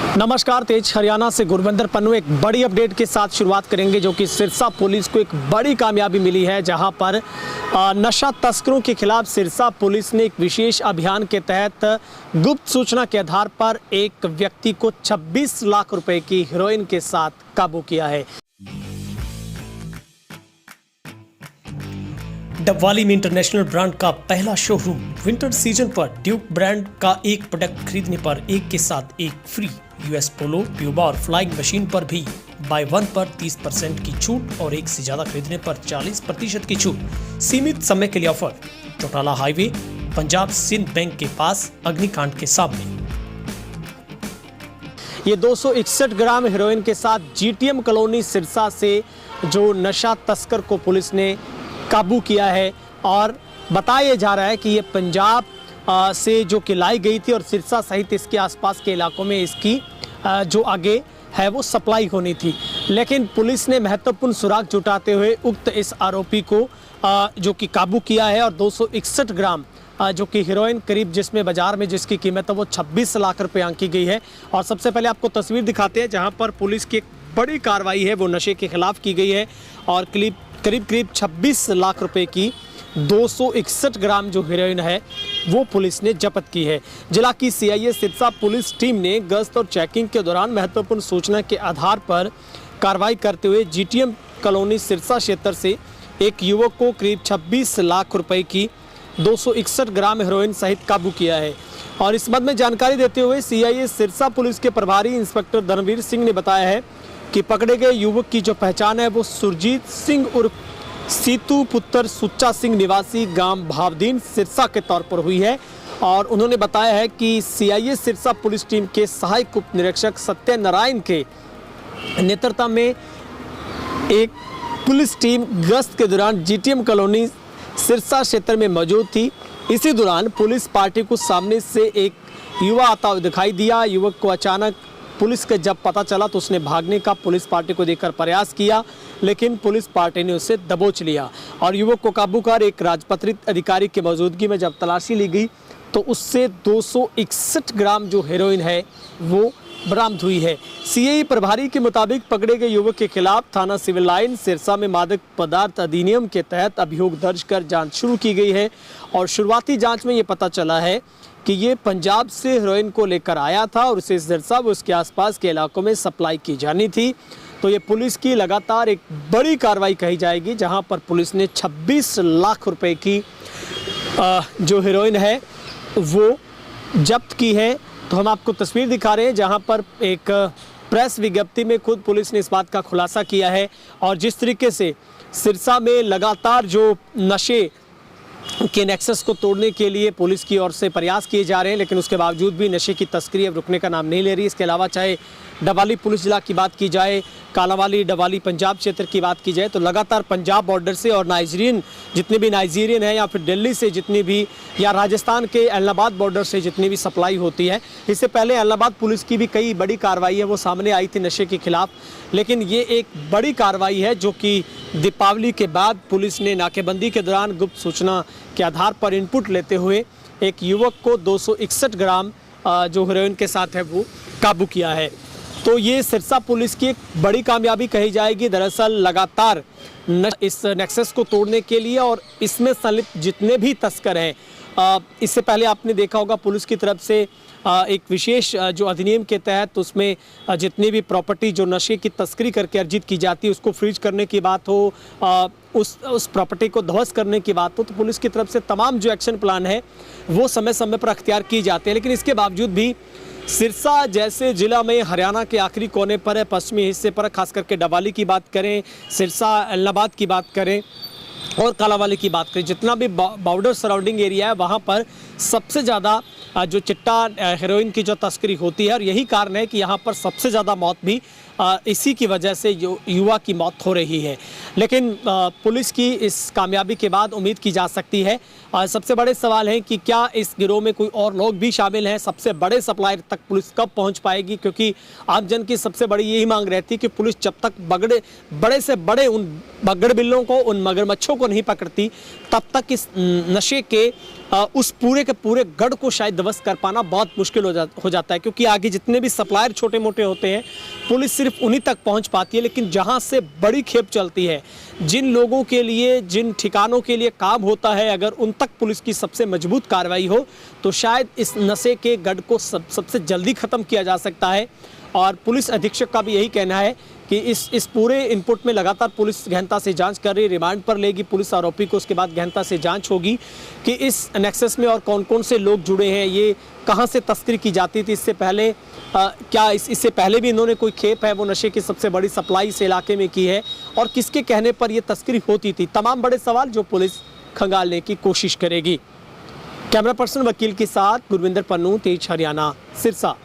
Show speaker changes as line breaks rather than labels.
नमस्कार, तेज हरियाणा से गुरविंदर पन्नू एक बड़ी अपडेट के साथ शुरुआत करेंगे, जो कि सिरसा पुलिस को एक बड़ी कामयाबी मिली है, जहां पर नशा तस्करों के खिलाफ सिरसा पुलिस ने एक विशेष अभियान के तहत गुप्त सूचना के आधार पर एक व्यक्ति को 26 लाख रुपए की हेरोइन के साथ काबू किया है। डबवाली में इंटरनेशनल ब्रांड का पहला शोरूम। विंटर सीजन पर ड्यूक ब्रांड का एक प्रोडक्ट खरीदने पर एक के साथ एक फ्री। यूएस पोलो, प्यूमा और फ्लाइंग मशीन पर भी बाय वन पर 30% की छूट और एक से ज्यादा खरीदने पर 40% की छूट। सीमित समय के लिए offer. Chautala highway, Punjab Sind bank के पास, अग्निकांड के सामने। ये 261 ग्राम हेरोइन के साथ जीटीएम कॉलोनी सिरसा से जो नशा तस्कर को पुलिस ने काबू किया है, और बताया जा रहा है कि ये पंजाब से जो कि लाई गई थी और सिरसा सहित इसके आसपास के इलाकों में इसकी जो आगे है वो सप्लाई होनी थी। लेकिन पुलिस ने महत्वपूर्ण सुराग जुटाते हुए उक्त इस आरोपी को जो कि काबू किया है, और 261 ग्राम जो कि हीरोइन करीब जिसमें बाजार में जिसकी कीमत है वो 26 लाख रुपए आंकी गई है। और सबसे पहले आपको तस्वीर दिखाते हैं जहां पर पुलिस की एक बड़ी कार्रवाई है वो नशे के खिलाफ की गई है, और करीब 26 लाख रुपए की 261 ग्राम जो हेरोइन है वो पुलिस ने जब्त की है। जिला की सीआईए सिरसा पुलिस टीम ने गश्त और चेकिंग के दौरान महत्वपूर्ण सूचना के आधार पर कार्रवाई करते हुए जीटीएम कॉलोनी सिरसा क्षेत्र से एक युवक को करीब 26 लाख रुपए की 261 ग्राम हेरोइन सहित काबू किया है। और इस बात में जानकारी देते हुए सीआईए सिरसा पुलिस के प्रभारी इंस्पेक्टर धर्मवीर सिंह ने बताया है कि पकड़े गए युवक की जो पहचान है वो सुरजीत सिंह उर्फ सीतू पुत्र सुच्चा सिंह निवासी गांव भावदीन सिरसा के तौर पर हुई है। और उन्होंने बताया है कि सीआईए सिरसा पुलिस टीम के सहायक उप निरीक्षक सत्यनारायण के नेतृत्व में एक पुलिस टीम गश्त के दौरान जीटीएम कॉलोनी सिरसा क्षेत्र में मौजूद थी। इसी दौरान पुलिस पार्टी को सामने से एक युवा आता हुआ दिखाई दिया। युवक को अचानक पुलिस के जब पता चला तो उसने भागने का पुलिस पार्टी को देखकर प्रयास किया, लेकिन पुलिस पार्टी ने उसे दबोच लिया और युवक को काबू कर एक राजपत्रित अधिकारी की मौजूदगी में जब तलाशी ली गई तो उससे 261 ग्राम जो हेरोइन है वो बरामद हुई है। सीआईए प्रभारी के मुताबिक पकड़े गए युवक के खिलाफ थाना सिविल लाइन सिरसा में मादक पदार्थ अधिनियम के तहत अभियोग दर्ज कर जांच शुरू की गई है। और शुरुआती जांच में ये पता चला है कि ये पंजाब से हेरोइन को लेकर आया था और उसे सिरसा व उसके आसपास के इलाकों में सप्लाई की जानी थी। तो ये पुलिस की लगातार एक बड़ी कार्रवाई कही जाएगी, जहां पर पुलिस ने 26 लाख रुपए की जो हेरोइन है वो जब्त की है। तो हम आपको तस्वीर दिखा रहे हैं जहां पर एक प्रेस विज्ञप्ति में खुद पुलिस ने इस बात का खुलासा किया है। और जिस तरीके से सिरसा में लगातार जो नशे के नेक्सस को तोड़ने के लिए पुलिस की ओर से प्रयास किए जा रहे हैं, लेकिन उसके बावजूद भी नशे की तस्करी अब रुकने का नाम नहीं ले रही। इसके अलावा चाहे डबवाली पुलिस जिला की बात की जाए, कालावाली डबवाली पंजाब क्षेत्र की बात की जाए, तो लगातार पंजाब बॉर्डर से और नाइजीरियन जितने भी नाइजीरियन हैं या फिर दिल्ली से जितनी भी या राजस्थान के इलाहाबाद बॉर्डर से जितनी भी सप्लाई होती है, इससे पहले इलाहाबाद पुलिस की भी कई बड़ी कार्रवाई है वो सामने आई थी नशे के खिलाफ। लेकिन ये एक बड़ी कार्रवाई है जो कि दीपावली के बाद पुलिस ने नाकेबंदी के दौरान गुप्त सूचना के आधार पर इनपुट लेते हुए एक युवक को 261 ग्राम जो हेरोइन के साथ है वो काबू किया है। तो ये सिरसा पुलिस की एक बड़ी कामयाबी कही जाएगी। दरअसल लगातार इस नेक्सस को तोड़ने के लिए और इसमें संलिप्त जितने भी तस्कर हैं, इससे पहले आपने देखा होगा पुलिस की तरफ से एक विशेष जो अधिनियम के तहत उसमें जितनी भी प्रॉपर्टी जो नशे की तस्करी करके अर्जित की जाती है उसको फ्रीज करने की बात हो, उस प्रॉपर्टी को ध्वस्त करने की बात हो, तो पुलिस की तरफ से तमाम जो एक्शन प्लान है वो समय समय पर अख्तियार किए जाते हैं। लेकिन इसके बावजूद भी सिरसा जैसे ज़िला में हरियाणा के आखिरी कोने पर है, पश्चिमी हिस्से पर, खास करके डबवाली की बात करें, सिरसा इलाहाबाद की बात करें और कालावाली की बात करें, जितना भी बॉर्डर सराउंडिंग एरिया है वहाँ पर सबसे ज़्यादा जो चिट्टा हेरोइन की जो तस्करी होती है। और यही कारण है कि यहाँ पर सबसे ज़्यादा मौत भी इसी की वजह से जो युवा की मौत हो रही है। लेकिन पुलिस की इस कामयाबी के बाद उम्मीद की जा सकती है और सबसे बड़े सवाल है कि क्या इस गिरोह में कोई और लोग भी शामिल हैं, सबसे बड़े सप्लायर तक पुलिस कब पहुंच पाएगी, क्योंकि आमजन की सबसे बड़ी यही मांग रहती है कि पुलिस जब तक बड़े से बड़े उन बगड़ बिल्लों को, उन मगरमच्छों को नहीं पकड़ती, तब तक इस नशे के उस पूरे के पूरे गढ़ को शायद ध्वस्त कर पाना बहुत मुश्किल हो जाता है, क्योंकि आगे जितने भी सप्लायर छोटे मोटे होते हैं पुलिस सिर्फ उन्हीं तक पहुंच पाती है। लेकिन जहां से बड़ी खेप चलती है, जिन लोगों के लिए, जिन ठिकानों के लिए काम होता है, अगर उन तक पुलिस की सबसे मजबूत कार्रवाई हो तो शायद इस नशे के गढ़ को सबसे जल्दी ख़त्म किया जा सकता है। और पुलिस अधीक्षक का भी यही कहना है कि इस पूरे इनपुट में लगातार पुलिस गहनता से जांच कर रही है, रिमांड पर लेगी पुलिस आरोपी को, उसके बाद गहनता से जांच होगी कि इस नेक्सस में और कौन कौन से लोग जुड़े हैं, ये कहां से तस्करी की जाती थी इससे पहले, क्या इससे पहले भी इन्होंने कोई खेप है वो नशे की सबसे बड़ी सप्लाई इस इलाके में की है, और किसके कहने पर यह तस्करी होती थी। तमाम बड़े सवाल जो पुलिस खंगालने की कोशिश करेगी। कैमरा पर्सन वकील के साथ गुरविंदर पन्नू, तेज हरियाणा, सिरसा।